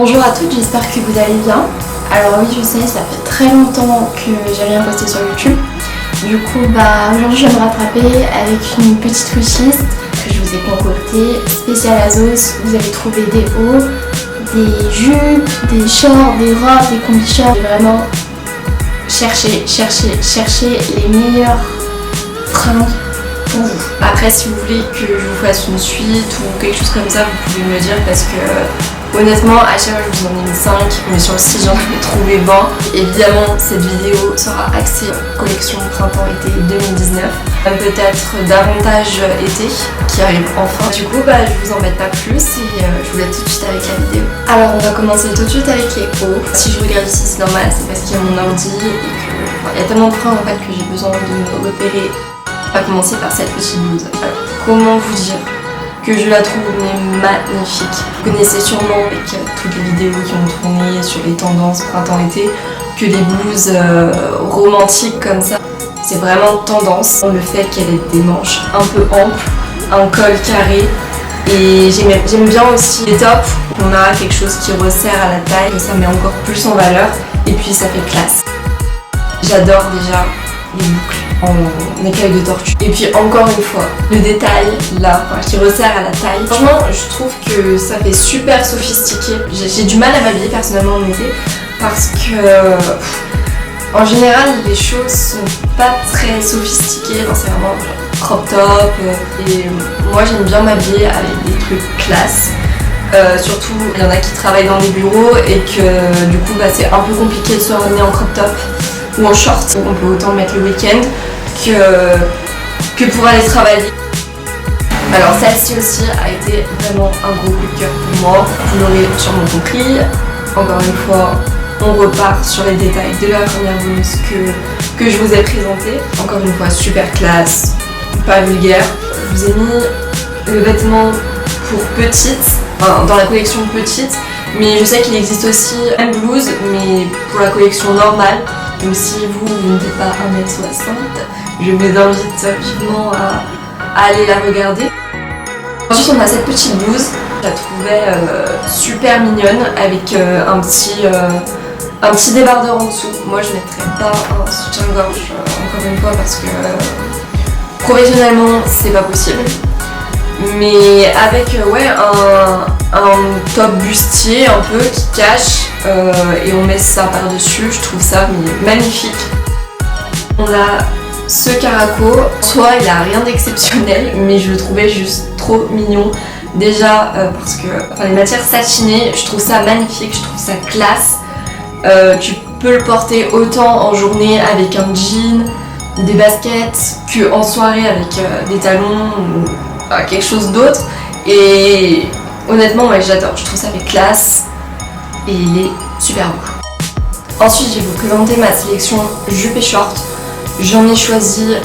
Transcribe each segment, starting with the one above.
Bonjour à toutes, j'espère que vous allez bien. Alors oui, je sais, ça fait très longtemps que j'ai rien posté sur YouTube. Du coup, aujourd'hui je vais me rattraper avec une petite wishlist que je vous ai concoctée, spéciale Azos. Vous allez trouver des hauts, des jupes, des shorts, des robes, des combi-shorts. J'ai vraiment cherché les meilleurs fringues pour vous. Après, si vous voulez que je vous fasse une suite ou quelque chose comme ça, vous pouvez me le dire parce que honnêtement, à chaque fois je vous en ai mis 5, mais sur le site j'en avais trouvé 20. Évidemment, cette vidéo sera axée collection printemps-été 2019. Peut-être davantage été qui arrive enfin. Du coup, je vous embête pas plus et je vous laisse tout de suite avec la vidéo. Alors, on va commencer tout de suite avec les hauts. Si je regarde ici, c'est normal, c'est parce qu'il y a mon ordi et qu'il y a tellement de fringues en fait que j'ai besoin de me repérer. On va commencer par cette petite blouse. Alors, comment vous dire que je la trouve magnifique. Vous connaissez sûrement avec toutes les vidéos qui ont tourné sur les tendances printemps-été que les blouses romantiques comme ça, c'est vraiment tendance. Le fait qu'elle ait des manches un peu amples, un col carré, et j'aime bien aussi les tops. On a quelque chose qui resserre à la taille, ça met encore plus en valeur et puis ça fait classe. J'adore déjà les boucles en écaille de tortue. Et puis encore une fois, le détail là, qui resserre à la taille. Franchement, je trouve que ça fait super sophistiqué. J'ai du mal à m'habiller personnellement en été parce que en général les choses sont pas très sophistiquées. Enfin, c'est vraiment crop top. Et moi j'aime bien m'habiller avec des trucs classe. Surtout, il y en a qui travaillent dans des bureaux et que du coup c'est un peu compliqué de se ramener en crop top ou en short. On peut autant mettre le week-end que pour aller travailler. Alors celle-ci aussi a été vraiment un gros coup de cœur pour moi. Vous l'aurez sûrement compris. Encore une fois, on repart sur les détails de la première blouse que je vous ai présentée. Encore une fois, super classe, pas vulgaire. Je vous ai mis le vêtement pour petite, dans la collection petite, mais je sais qu'il existe aussi une blouse, mais pour la collection normale. Donc si vous n'êtes pas 1m60, je vous invite vivement à aller la regarder. Ensuite on a cette petite blouse, je la trouvais super mignonne avec un petit débardeur en dessous. Moi je ne mettrais pas un soutien-gorge encore une fois parce que professionnellement c'est pas possible. Mais avec un top bustier un peu qui cache et on met ça par dessus, je trouve ça magnifique. On a ce caraco, soit il a rien d'exceptionnel mais je le trouvais juste trop mignon. Déjà parce que les matières satinées, je trouve ça magnifique, je trouve ça classe. Tu peux le porter autant en journée avec un jean, des baskets, que en soirée avec des talons ou quelque chose d'autre. Et honnêtement j'adore, je trouve ça fait classe et il est super beau. Ensuite je vais vous présenter ma sélection jupe et short. J'en ai choisi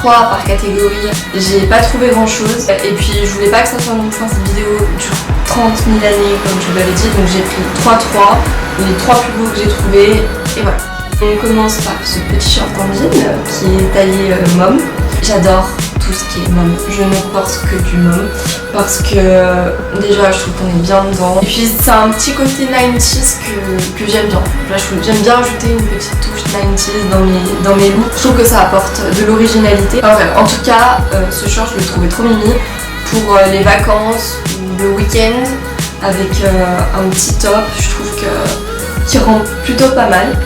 3 par catégorie, j'ai pas trouvé grand chose et puis je voulais pas que ça soit non plus cette vidéo dure 30 000 années comme je vous l'avais dit, donc j'ai pris 3, les 3 plus beaux que j'ai trouvés et voilà. On commence par ce petit short en jean qui est taillé mom. J'adore tout ce qui est mom, je ne porte que du mom parce que déjà je trouve qu'on est bien dedans et puis c'est un petit côté 90s que j'aime bien. J'aime bien ajouter une petite touche 90s dans mes looks, je trouve que ça apporte de l'originalité. Enfin, bref, en tout cas ce short je le trouvais trop mimi pour les vacances ou le week-end avec un petit top, je trouve qu'il rend plutôt pas mal.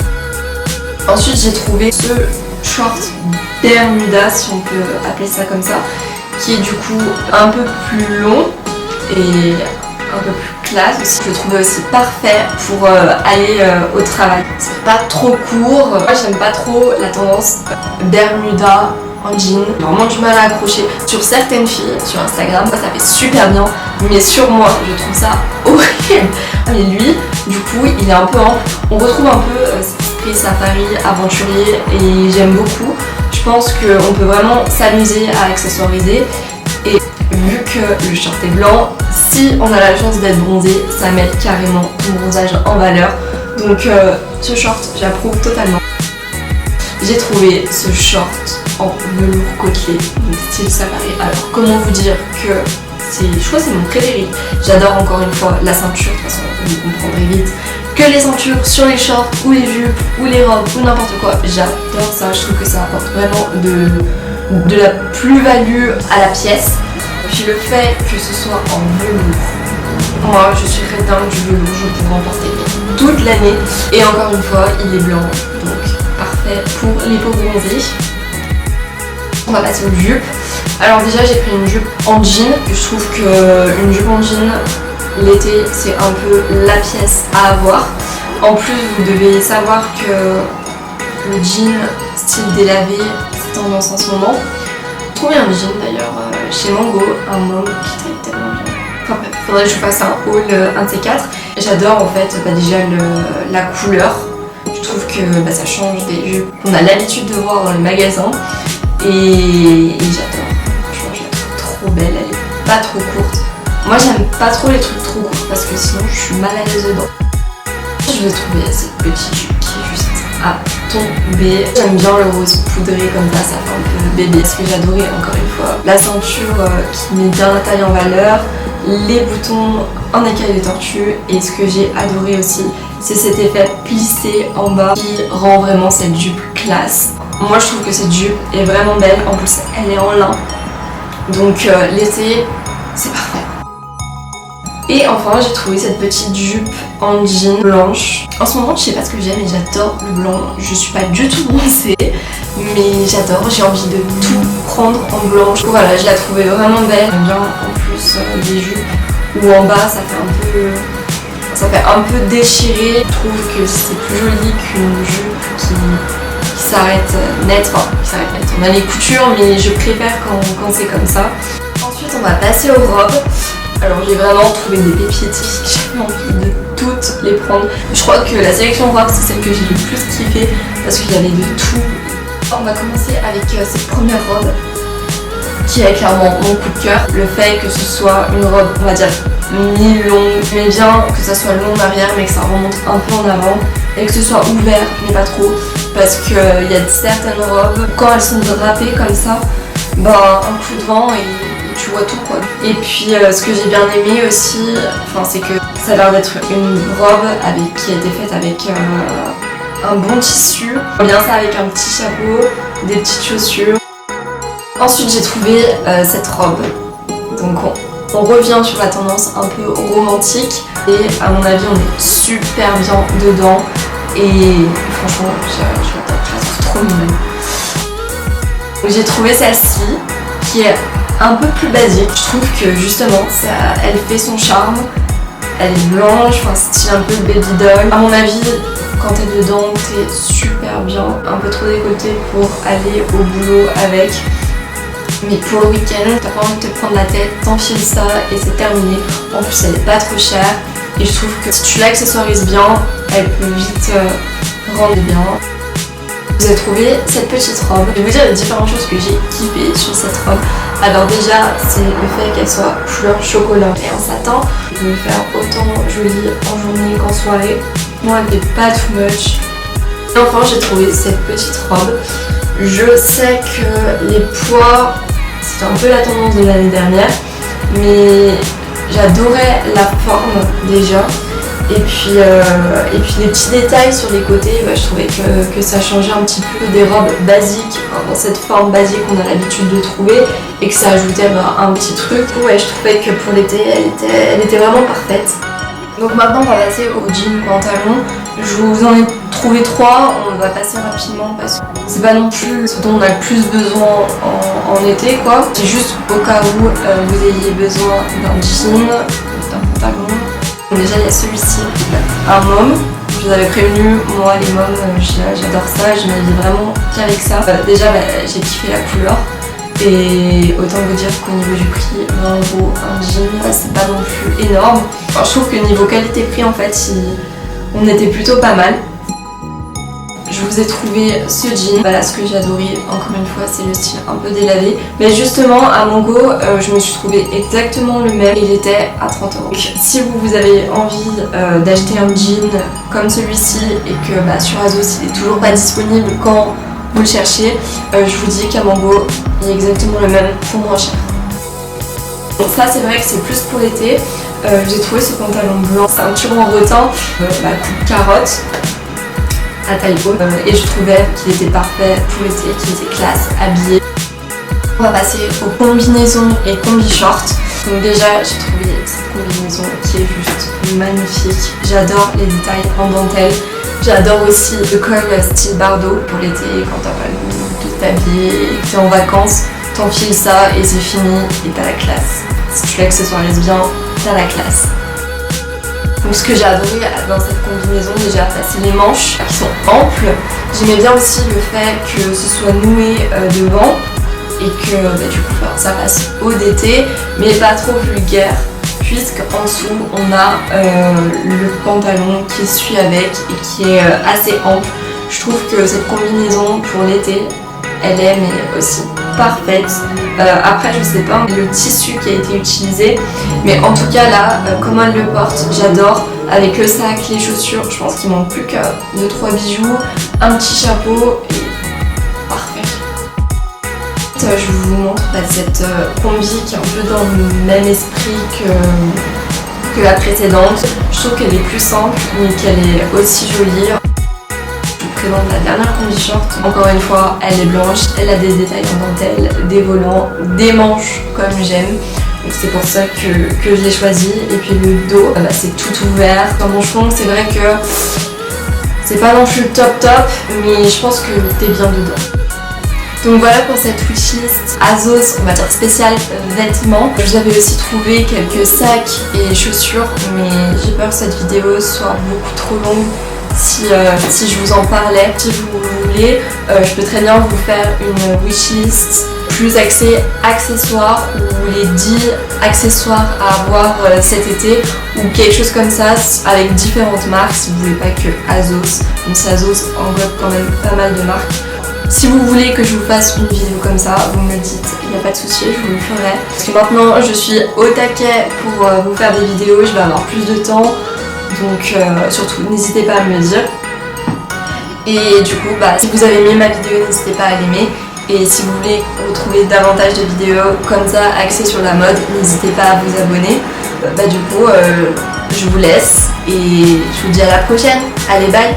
Ensuite j'ai trouvé ce short Bermuda, si on peut appeler ça comme ça, qui est du coup un peu plus long et un peu plus classe aussi. Je le trouvais aussi parfait pour aller au travail. C'est pas trop court. Moi j'aime pas trop la tendance Bermuda en jean. J'ai vraiment du mal à accrocher. Sur certaines filles sur Instagram, ça fait super bien, mais sur moi je trouve ça horrible. Mais lui, du coup, il est un peu ample. On retrouve un peu cet esprit safari, aventurier et j'aime beaucoup. Je pense qu'on peut vraiment s'amuser à accessoiriser et vu que le short est blanc, si on a la chance d'être bronzé, ça met carrément ton bronzage en valeur. Donc ce short, j'approuve totalement. J'ai trouvé ce short en velours côtelé, style safari. Alors comment vous dire que je crois que c'est mon préféré. J'adore encore une fois la ceinture, de toute façon vous comprendrez vite que les ceintures sur les shorts ou les jupes ou les robes ou n'importe quoi, j'adore ça, je trouve que ça apporte vraiment de la plus-value à la pièce. Puis le fait que ce soit en velours, moi je suis très dingue du velours, je pourrais en porter toute l'année. Et encore une fois, il est blanc, donc parfait pour les peaux bronzées. On va passer aux jupes. Alors déjà j'ai pris une jupe en jean. Je trouve qu'une jupe en jean l'été c'est un peu la pièce à avoir. En plus vous devez savoir que le jean style délavé c'est tendance en ce moment. J'ai trouvé un jean d'ailleurs chez Mango, un mauve qui taille tellement bien. Enfin bref, faudrait que je fasse un haul un de ces quatre. J'adore en fait déjà la couleur. Je trouve que ça change des jupes qu'on a l'habitude de voir dans les magasins. Et j'adore, franchement je la trouve trop belle, elle est pas trop courte. Moi j'aime pas trop les trucs trop courts parce que sinon je suis mal à l'aise dedans. Je vais trouver cette petite jupe qui est juste à tomber. J'aime bien le rose poudré comme ça fait un peu bébé. Ce que j'adorais encore une fois, la ceinture qui met bien la taille en valeur, les boutons en écaille de tortue, et ce que j'ai adoré aussi c'est cet effet plissé en bas qui rend vraiment cette jupe classe. Moi je trouve que cette jupe est vraiment belle, en plus elle est en lin, donc l'été c'est parfait. Et enfin j'ai trouvé cette petite jupe en jean blanche. En ce moment je sais pas ce que j'aime mais j'adore le blanc, je suis pas du tout bronzée mais j'adore, j'ai envie de tout prendre en blanche. Voilà, je la trouvais vraiment belle. J'aime bien en plus des jupes où en bas ça fait un peu déchiré. Je trouve que c'est plus joli qu'une jupe qui s'arrête net, enfin qui s'arrête net. On a les coutures mais je préfère quand c'est comme ça. Ensuite on va passer aux robes. Alors j'ai vraiment trouvé des pépites, j'ai envie de toutes les prendre. Je crois que la sélection robe c'est celle que j'ai le plus kiffé parce qu'il y avait de tout. On va commencer avec cette première robe qui est clairement mon coup de cœur. Le fait que ce soit une robe, on va dire mi-longue, mais bien que ça soit long en arrière mais que ça remonte un peu en avant et que ce soit ouvert mais pas trop, parce qu'il y a certaines robes, quand elles sont drapées comme ça, un coup de vent et tu vois tout quoi. Et puis ce que j'ai bien aimé aussi, c'est que ça a l'air d'être une robe qui a été faite avec un bon tissu, bien ça avec un petit chapeau, des petites chaussures. Ensuite j'ai trouvé cette robe, donc on revient sur la tendance un peu romantique et à mon avis on est super bien dedans et franchement je la trouve trop mignonne. J'ai trouvé celle-ci qui est un peu plus basique. Je trouve que justement elle fait son charme, elle est blanche, style un peu baby doll. À mon avis quand t'es dedans t'es super bien, un peu trop décolleté pour aller au boulot avec. Mais pour le week-end, t'as pas envie de te prendre la tête, t'enfiles ça et c'est terminé. En plus elle est pas trop chère et je trouve que si tu l'accessoirises bien, elle peut vite rendre bien. Vous avez trouvé cette petite robe. Je vais vous dire les différentes choses que j'ai kiffé sur cette robe. Alors déjà c'est le fait qu'elle soit couleur chocolat et en satin. Je peux faire autant jolie en journée qu'en soirée. Moi elle n'est pas too much. Et enfin j'ai trouvé cette petite robe. Je sais que les poids, c'était un peu la tendance de l'année dernière, mais j'adorais la forme déjà. Et puis les petits détails sur les côtés, je trouvais que ça changeait un petit peu des robes basiques, dans cette forme basique qu'on a l'habitude de trouver, et que ça ajoutait un petit truc. Ouais, je trouvais que pour l'été, elle était vraiment parfaite. Donc maintenant on va passer au jean pantalon. Je vous en ai trouvé 3, on va passer rapidement parce que c'est pas non plus ce dont on a le plus besoin en été quoi. C'est juste au cas où vous ayez besoin d'un jean, d'un pantalon. Donc déjà il y a celui-ci, un môme. Je vous avais prévenu, moi les mômes j'adore ça, je m'habille vraiment qu'avec ça. Déjà j'ai kiffé la couleur. Et autant vous dire qu'au niveau du prix, 20 € un jean, c'est pas non plus énorme. Enfin, je trouve que niveau qualité-prix en fait, on était plutôt pas mal. Je vous ai trouvé ce jean. Voilà, ce que j'ai adoré, encore une fois, c'est le style un peu délavé. Mais justement, à Mango, je me suis trouvé exactement le même. Il était à 30 €. Donc, si vous avez envie d'acheter un jean comme celui-ci et que sur Azos, il est toujours pas disponible quand vous le cherchez, je vous dis qu'à Mango, il y a exactement le même pour moins cher. Donc ça c'est vrai que c'est plus pour l'été. J'ai trouvé ce pantalon blanc, ceinture en rotin, coupe carotte à taille haute et je trouvais qu'il était parfait pour l'été, qu'il était classe, habillé. On va passer aux combinaisons et combi-shorts. Donc déjà j'ai trouvé cette combinaison qui est juste magnifique. J'adore les détails en dentelle. J'adore aussi le col style Bardot pour l'été quand t'as pas le goût de t'habiller et que t'es en vacances. T'enfiles ça et c'est fini et t'as la classe. Si tu l'accessoirises bien, t'as la classe. Donc ce que j'ai adoré dans cette combinaison déjà, c'est les manches qui sont amples. J'aimais bien aussi le fait que ce soit noué devant et que du coup ça passe haut d'été mais pas trop vulgaire puisqu'en dessous on a le pantalon qui suit avec et qui est assez ample. Je trouve que cette combinaison pour l'été elle est mais aussi parfaite. Après je sais pas le tissu qui a été utilisé mais en tout cas là comment elle le porte j'adore avec le sac, les chaussures, je pense qu'il manque plus que 2-3 bijoux, un petit chapeau et parfait. Je vous montre cette combi qui est un peu dans le même esprit que la précédente. Je trouve qu'elle est plus simple mais qu'elle est aussi jolie. Je vous présente la dernière combi short. Encore une fois, elle est blanche, elle a des détails en dentelle, des volants, des manches comme j'aime. Donc c'est pour ça que je l'ai choisi. Et puis le dos, c'est tout ouvert. Dans mon chevron, c'est vrai que c'est pas non plus le top mais je pense que t'es bien dedans. Donc voilà pour cette wishlist ASOS, on va dire spécial vêtements. Je vous avais aussi trouvé quelques sacs et chaussures, mais j'ai peur que cette vidéo soit beaucoup trop longue si je vous en parlais. Si vous voulez, je peux très bien vous faire une wishlist plus axée accessoires ou les 10 accessoires à avoir cet été ou quelque chose comme ça avec différentes marques si vous voulez pas que ASOS, même si ASOS englobe quand même pas mal de marques. Si vous voulez que je vous fasse une vidéo comme ça, vous me le dites, il n'y a pas de souci, je vous le ferai. Parce que maintenant je suis au taquet pour vous faire des vidéos, je vais avoir plus de temps. Donc surtout n'hésitez pas à me le dire. Et du coup si vous avez aimé ma vidéo n'hésitez pas à l'aimer. Et si vous voulez retrouver davantage de vidéos comme ça axées sur la mode, n'hésitez pas à vous abonner. Du coup je vous laisse et je vous dis à la prochaine. Allez bye.